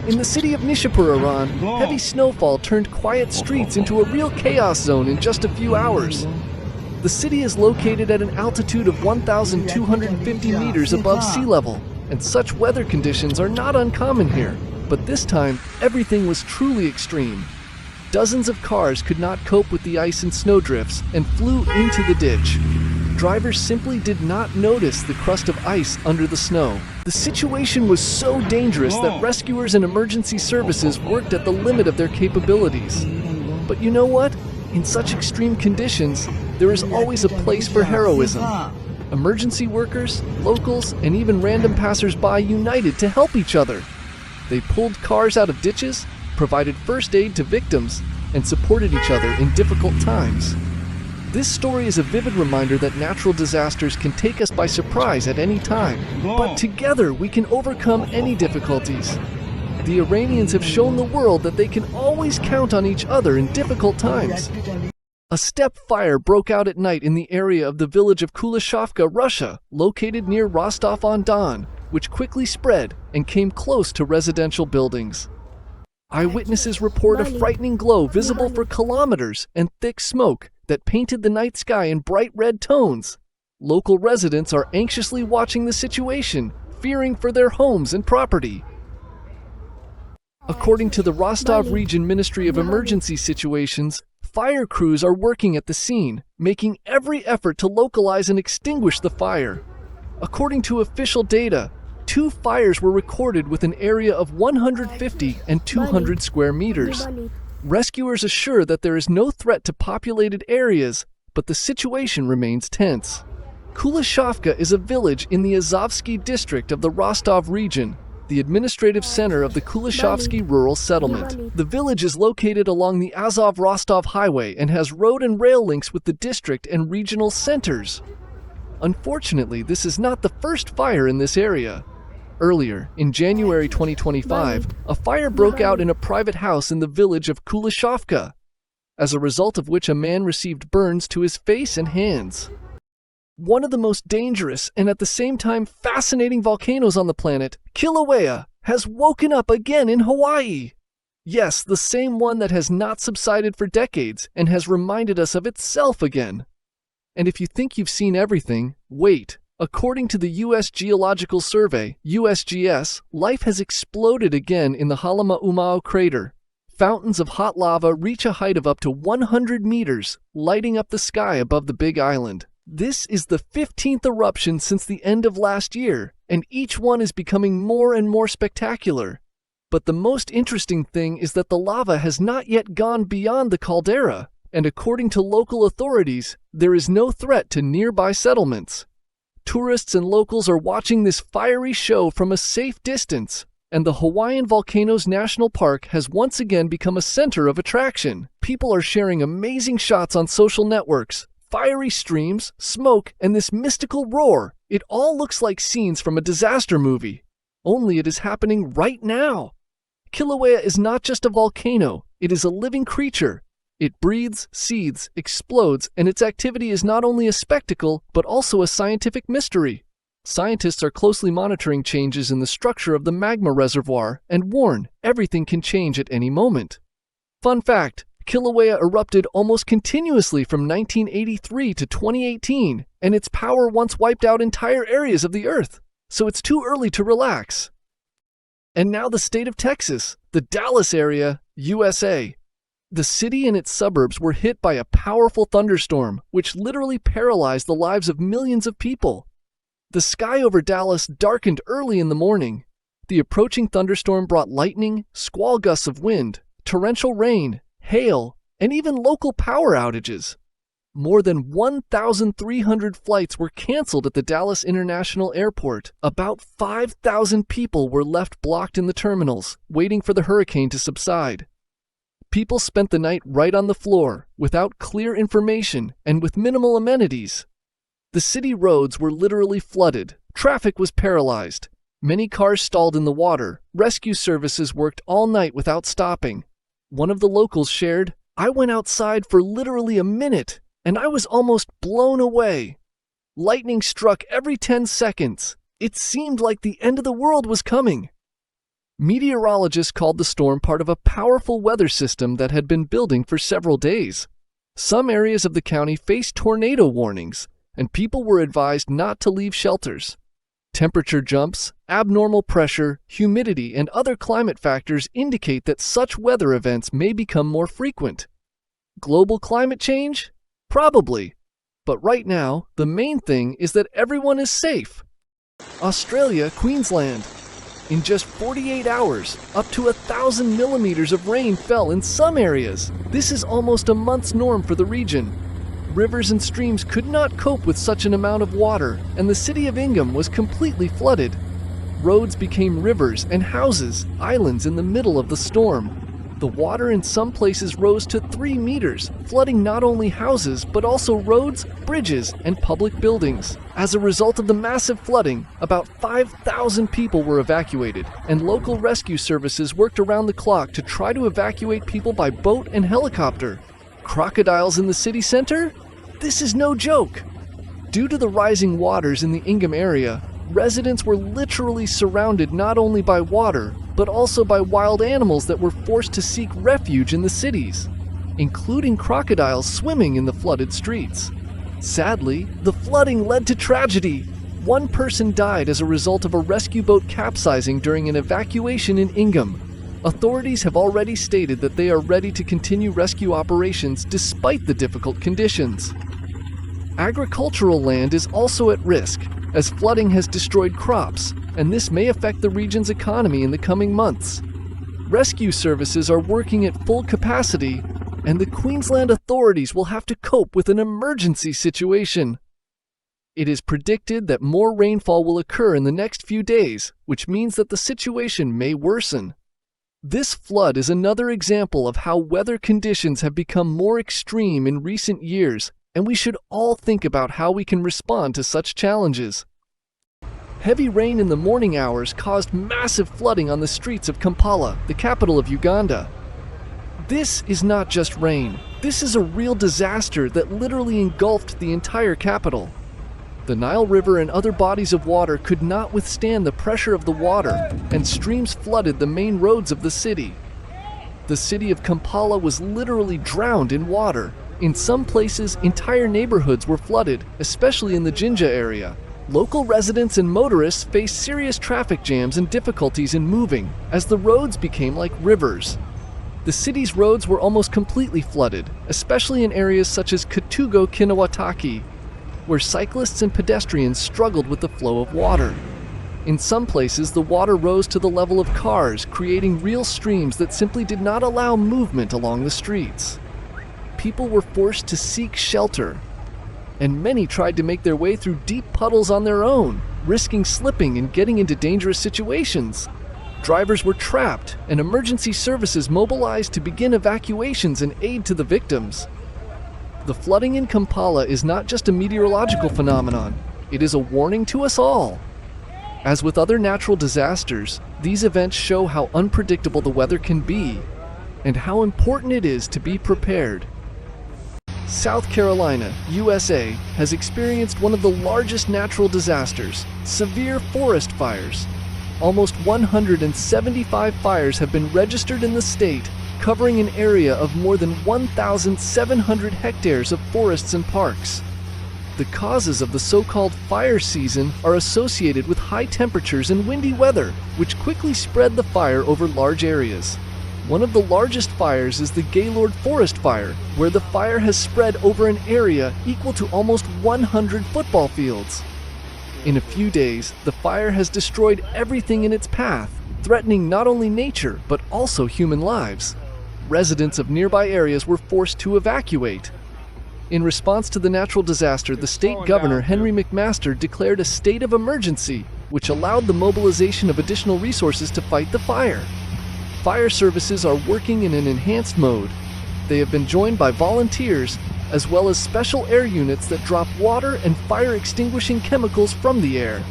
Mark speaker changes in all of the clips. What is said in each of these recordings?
Speaker 1: In the city of Nishapur, Iran, heavy snowfall turned quiet streets into a real chaos zone in just a few hours. The city is located at an altitude of 1,250 meters above sea level, and such weather conditions are not uncommon here. But this time, everything was truly extreme. Dozens of cars could not cope with the ice and snowdrifts and flew into the ditch. Drivers simply did not notice the crust of ice under the snow. The situation was so dangerous that rescuers and emergency services worked at the limit of their capabilities. But you know what? In such extreme conditions, there is always a place for heroism. Emergency workers, locals, and even random passers-by united to help each other. They pulled cars out of ditches, provided first aid to victims, and supported each other in difficult times. This story is a vivid reminder that natural disasters can take us by surprise at any time, but together we can overcome any difficulties. The Iranians have shown the world that they can always count on each other in difficult times. A steppe fire broke out at night in the area of the village of Kuleshovka, Russia, located near Rostov-on-Don, which quickly spread and came close to residential buildings. Eyewitnesses report a frightening glow visible for kilometers and thick smoke that painted the night sky in bright red tones. Local residents are anxiously watching the situation, fearing for their homes and property. According to the Rostov Region Ministry of Emergency Situations, fire crews are working at the scene, making every effort to localize and extinguish the fire. According to official data, 2 fires were recorded with an area of 150 and 200 square meters. Rescuers assure that there is no threat to populated areas, but the situation remains tense. Kuleshovka is a village in the Azovsky district of the Rostov region, the administrative center of the Kuleshovsky rural settlement. The village is located along the Azov-Rostov highway and has road and rail links with the district and regional centers. Unfortunately, this is not the first fire in this area. Earlier, in January 2025, a fire broke out in a private house in the village of Kuleshovka, as a result of which a man received burns to his face and hands. One of the most dangerous and at the same time fascinating volcanoes on the planet, Kilauea, has woken up again in Hawaii. Yes, the same one that has not subsided for decades and has reminded us of itself again. And if you think you've seen everything, wait. According to the U.S. Geological Survey, USGS, life has exploded again in the Halemaumau crater. Fountains of hot lava reach a height of up to 100 meters, lighting up the sky above the Big Island. This is the 15th eruption since the end of last year, and each one is becoming more and more spectacular. But the most interesting thing is that the lava has not yet gone beyond the caldera, and according to local authorities, there is no threat to nearby settlements. Tourists and locals are watching this fiery show from a safe distance, and the Hawaiian Volcanoes National Park has once again become a center of attraction. People are sharing amazing shots on social networks, fiery streams, smoke, and this mystical roar. It all looks like scenes from a disaster movie, only it is happening right now. Kilauea is not just a volcano, it is a living creature. It breathes, seethes, explodes, and its activity is not only a spectacle, but also a scientific mystery. Scientists are closely monitoring changes in the structure of the magma reservoir and warn everything can change at any moment. Fun fact, Kilauea erupted almost continuously from 1983 to 2018, and its power once wiped out entire areas of the Earth, so it's too early to relax. And now the state of Texas, the Dallas area, USA. The city and its suburbs were hit by a powerful thunderstorm, which literally paralyzed the lives of millions of people. The sky over Dallas darkened early in the morning. The approaching thunderstorm brought lightning, squall gusts of wind, torrential rain, hail, and even local power outages. More than 1,300 flights were canceled at the Dallas International Airport. About 5,000 people were left blocked in the terminals, waiting for the hurricane to subside. People spent the night right on the floor, without clear information and with minimal amenities. The city roads were literally flooded. Traffic was paralyzed. Many cars stalled in the water. Rescue services worked all night without stopping. One of the locals shared, "I went outside for literally a minute, and I was almost blown away. Lightning struck every 10 seconds. It seemed like the end of the world was coming." Meteorologists called the storm part of a powerful weather system that had been building for several days. Some areas of the county faced tornado warnings, and people were advised not to leave shelters. Temperature jumps, abnormal pressure, humidity, and other climate factors indicate that such weather events may become more frequent. Global climate change? Probably. But right now, the main thing is that everyone is safe. Australia, Queensland. In just 48 hours, up to 1,000 millimeters of rain fell in some areas. This is almost a month's norm for the region. Rivers and streams could not cope with such an amount of water, and the city of Ingham was completely flooded. Roads became rivers and houses, islands in the middle of the storm. The water in some places rose to 3 meters, flooding not only houses but also roads, bridges, and public buildings. As a result of the massive flooding, about 5,000 people were evacuated, and local rescue services worked around the clock to try to evacuate people by boat and helicopter. Crocodiles in the city center? This is no joke! Due to the rising waters in the Ingham area, residents were literally surrounded not only by water, but also by wild animals that were forced to seek refuge in the cities, including crocodiles swimming in the flooded streets. Sadly, the flooding led to tragedy. One person died as a result of a rescue boat capsizing during an evacuation in Ingham. Authorities have already stated that they are ready to continue rescue operations despite the difficult conditions. Agricultural land is also at risk, as flooding has destroyed crops, and this may affect the region's economy in the coming months. Rescue services are working at full capacity, and the Queensland authorities will have to cope with an emergency situation. It is predicted that more rainfall will occur in the next few days, which means that the situation may worsen. This flood is another example of how weather conditions have become more extreme in recent years, and we should all think about how we can respond to such challenges. Heavy rain in the morning hours caused massive flooding on the streets of Kampala, the capital of Uganda. This is not just rain. This is a real disaster that literally engulfed the entire capital. The Nile River and other bodies of water could not withstand the pressure of the water, and streams flooded the main roads of the city. The city of Kampala was literally drowned in water. In some places, entire neighborhoods were flooded, especially in the Jinja area. Local residents and motorists faced serious traffic jams and difficulties in moving, as the roads became like rivers. The city's roads were almost completely flooded, especially in areas such as Katugo Kinawataki, where cyclists and pedestrians struggled with the flow of water. In some places, the water rose to the level of cars, creating real streams that simply did not allow movement along the streets. People were forced to seek shelter, and many tried to make their way through deep puddles on their own, risking slipping and getting into dangerous situations. Drivers were trapped, and emergency services mobilized to begin evacuations and aid to the victims. The flooding in Kampala is not just a meteorological phenomenon, it is a warning to us all. As with other natural disasters, these events show how unpredictable the weather can be, and how important it is to be prepared. South Carolina, USA, has experienced one of the largest natural disasters, severe forest fires. Almost 175 fires have been registered in the state, covering an area of more than 1,700 hectares of forests and parks. The causes of the so-called fire season are associated with high temperatures and windy weather, which quickly spread the fire over large areas. One of the largest fires is the Gaylord Forest Fire, where the fire has spread over an area equal to almost 100 football fields. In a few days, the fire has destroyed everything in its path, threatening not only nature but also human lives. Residents of nearby areas were forced to evacuate. In response to the natural disaster, the state governor, Henry McMaster, declared a state of emergency, which allowed the mobilization of additional resources to fight the fire. Fire services are working in an enhanced mode. They have been joined by volunteers, as well as special air units that drop water and fire-extinguishing chemicals from the air.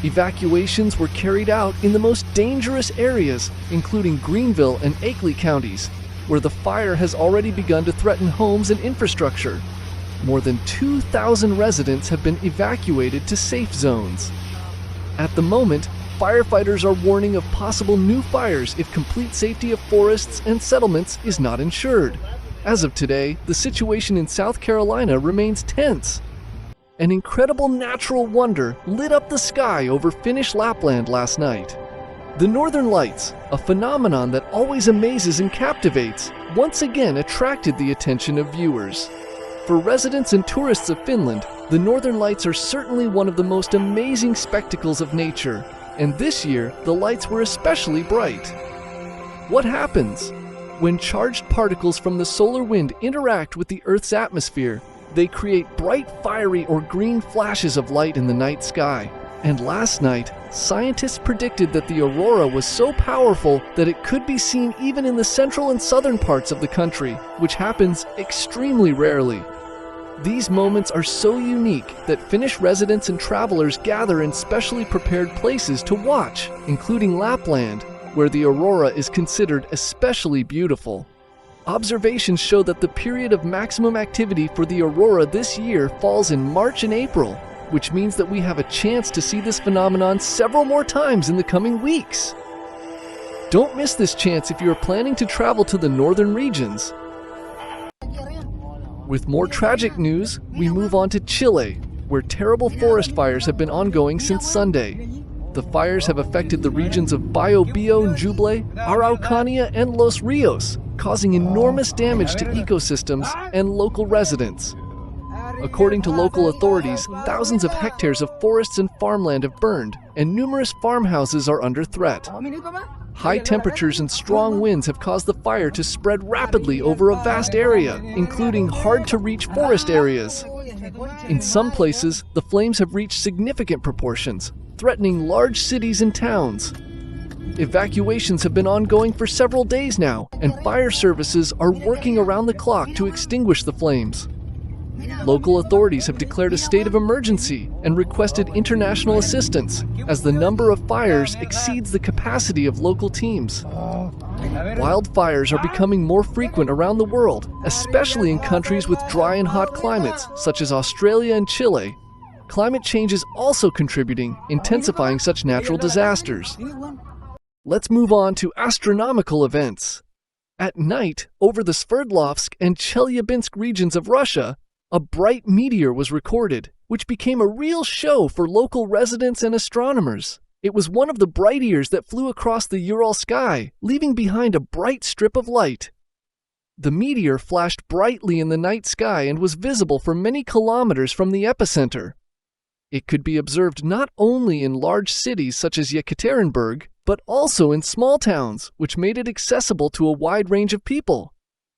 Speaker 1: Evacuations were carried out in the most dangerous areas, including Greenville and Akeley counties, where the fire has already begun to threaten homes and infrastructure. More than 2,000 residents have been evacuated to safe zones. At the moment, firefighters are warning of possible new fires if complete safety of forests and settlements is not ensured. As of today, the situation in South Carolina remains tense. An incredible natural wonder lit up the sky over Finnish Lapland last night. The Northern Lights, a phenomenon that always amazes and captivates, once again attracted the attention of viewers. For residents and tourists of Finland, the Northern Lights are certainly one of the most amazing spectacles of nature, and this year the lights were especially bright. What happens? When charged particles from the solar wind interact with the Earth's atmosphere, they create bright fiery or green flashes of light in the night sky. And last night, scientists predicted that the aurora was so powerful that it could be seen even in the central and southern parts of the country, which happens extremely rarely. These moments are so unique that Finnish residents and travelers gather in specially prepared places to watch, including Lapland, where the aurora is considered especially beautiful. Observations show that the period of maximum activity for the aurora this year falls in March and April, which means that we have a chance to see this phenomenon several more times in the coming weeks. Don't miss this chance if you are planning to travel to the northern regions. With more tragic news, we move on to Chile, where terrible forest fires have been ongoing since Sunday. The fires have affected the regions of Biobío, Ñuble, Araucanía, and Los Rios, causing enormous damage to ecosystems and local residents. According to local authorities, thousands of hectares of forests and farmland have burned, and numerous farmhouses are under threat. High temperatures and strong winds have caused the fire to spread rapidly over a vast area, including hard-to-reach forest areas. In some places, the flames have reached significant proportions, threatening large cities and towns. Evacuations have been ongoing for several days now, and fire services are working around the clock to extinguish the flames. Local authorities have declared a state of emergency and requested international assistance as the number of fires exceeds the capacity of local teams. Wildfires are becoming more frequent around the world, especially in countries with dry and hot climates, such as Australia and Chile. Climate change is also contributing, intensifying such natural disasters. Let's move on to astronomical events. At night, over the Sverdlovsk and Chelyabinsk regions of Russia, a bright meteor was recorded, which became a real show for local residents and astronomers. It was one of the bright ears that flew across the Ural sky, leaving behind a bright strip of light. The meteor flashed brightly in the night sky and was visible for many kilometers from the epicenter. It could be observed not only in large cities such as Yekaterinburg, but also in small towns, which made it accessible to a wide range of people.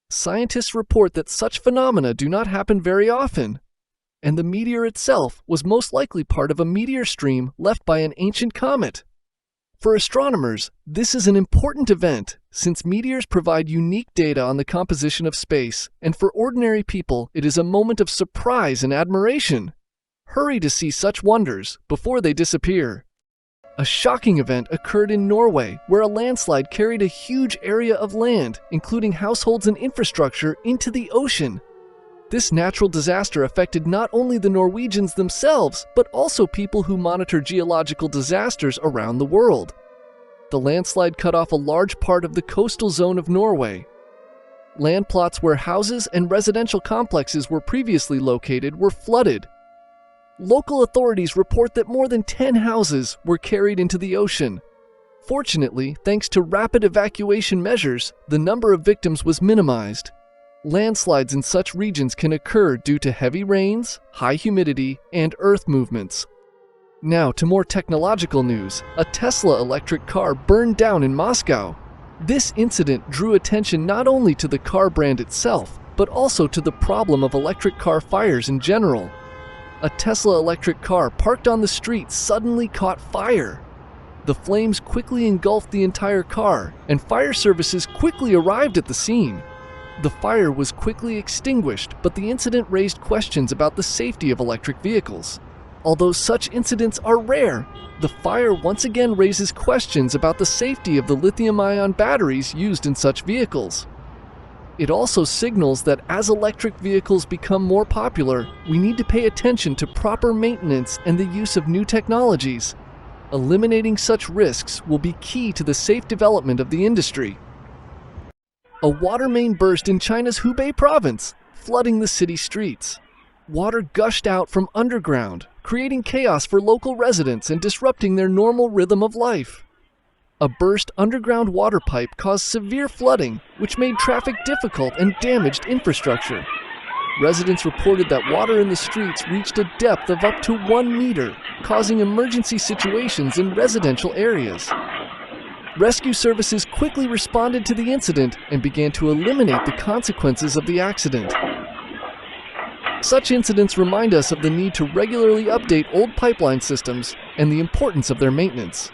Speaker 1: Scientists report that such phenomena do not happen very often, and the meteor itself was most likely part of a meteor stream left by an ancient comet. For astronomers, this is an important event, since meteors provide unique data on the composition of space, and for ordinary people, it is a moment of surprise and admiration. Hurry to see such wonders before they disappear. A shocking event occurred in Norway, where a landslide carried a huge area of land, including households and infrastructure, into the ocean. This natural disaster affected not only the Norwegians themselves, but also people who monitor geological disasters around the world. The landslide cut off a large part of the coastal zone of Norway. Land plots where houses and residential complexes were previously located were flooded. Local authorities report that more than 10 houses were carried into the ocean. Fortunately, thanks to rapid evacuation measures, the number of victims was minimized. Landslides in such regions can occur due to heavy rains, high humidity, and earth movements. Now to more technological news. A Tesla electric car burned down in Moscow. This incident drew attention not only to the car brand itself, but also to the problem of electric car fires in general. A Tesla electric car parked on the street suddenly caught fire. The flames quickly engulfed the entire car, and fire services quickly arrived at the scene. The fire was quickly extinguished, but the incident raised questions about the safety of electric vehicles. Although such incidents are rare, the fire once again raises questions about the safety of the lithium-ion batteries used in such vehicles. It also signals that as electric vehicles become more popular, we need to pay attention to proper maintenance and the use of new technologies. Eliminating such risks will be key to the safe development of the industry. A water main burst in China's Hubei province, flooding the city streets. Water gushed out from underground, creating chaos for local residents and disrupting their normal rhythm of life. A burst underground water pipe caused severe flooding, which made traffic difficult and damaged infrastructure. Residents reported that water in the streets reached a depth of up to 1 meter, causing emergency situations in residential areas. Rescue services quickly responded to the incident and began to eliminate the consequences of the accident. Such incidents remind us of the need to regularly update old pipeline systems and the importance of their maintenance.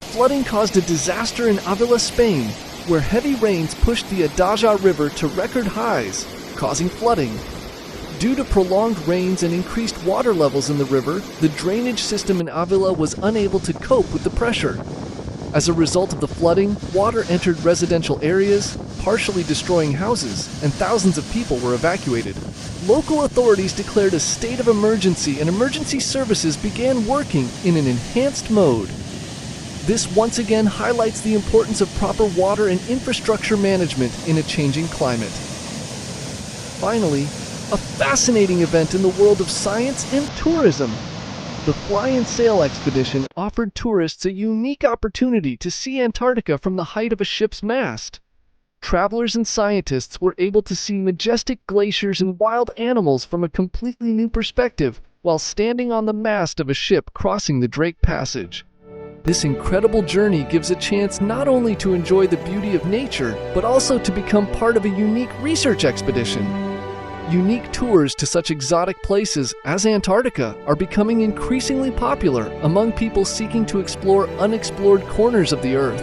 Speaker 1: Flooding caused a disaster in Avila, Spain, where heavy rains pushed the Adaja River to record highs, causing flooding. Due to prolonged rains and increased water levels in the river, the drainage system in Avila was unable to cope with the pressure. As a result of the flooding, water entered residential areas, partially destroying houses, and thousands of people were evacuated. Local authorities declared a state of emergency and emergency services began working in an enhanced mode. This once again highlights the importance of proper water and infrastructure management in a changing climate. Finally, a fascinating event in the world of science and tourism. The Fly and Sail expedition offered tourists a unique opportunity to see Antarctica from the height of a ship's mast. Travelers and scientists were able to see majestic glaciers and wild animals from a completely new perspective while standing on the mast of a ship crossing the Drake Passage. This incredible journey gives a chance not only to enjoy the beauty of nature, but also to become part of a unique research expedition. Unique tours to such exotic places as Antarctica are becoming increasingly popular among people seeking to explore unexplored corners of the Earth.